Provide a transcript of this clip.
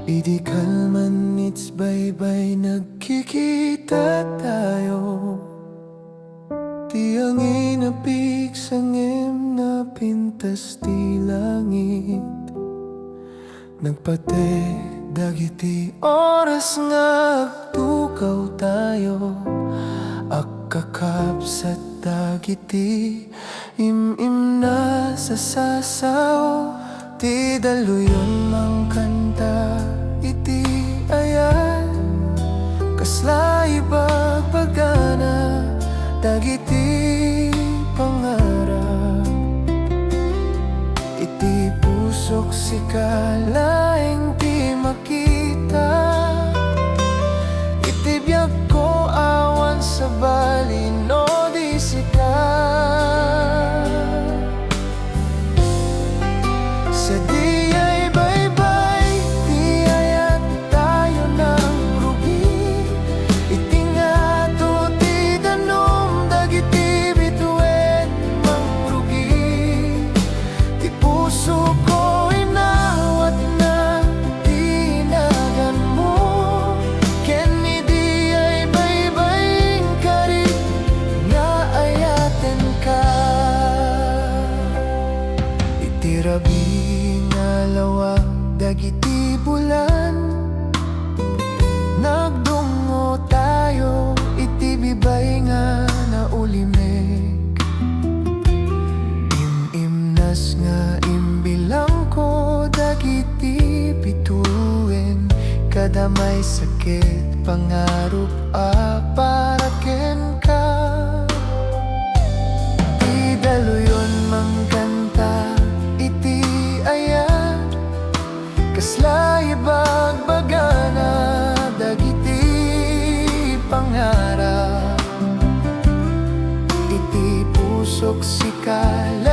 Idi kalman it's bye-bye, nagkikita tayo. Ti ang inapig sangem na pintas ti langit. Nagpate dagiti oras nga agtukaw tayo. Agkakapsat dagiti im-im na sasasaw. Ti daluyon mang kanta iti ayan, kasla ibagbagana dagiti pangarap. Iti pusok si kalaeng ti makita. Iti biyag ko awan sa balin no di sika. Sa di ay bye-bye, di ayat tayo ng rugi. Iti nga to ti danom dagiti bituin mang rugi. Ti puso ko inawat na tinagan mo. Ken di ay bye-bye kari nga ayaten ka. Iti rabi lawag dagiti bulan, nagdungo tayo iti bibay nga naulimig. Im-imnas nga imbilang ko dagiti bituin, kadamay sakit pangarup para ken ka. Di daluyon mang kanta iti ayan, kasla ibagbagana dagiti pangarap. Iti pusok si kala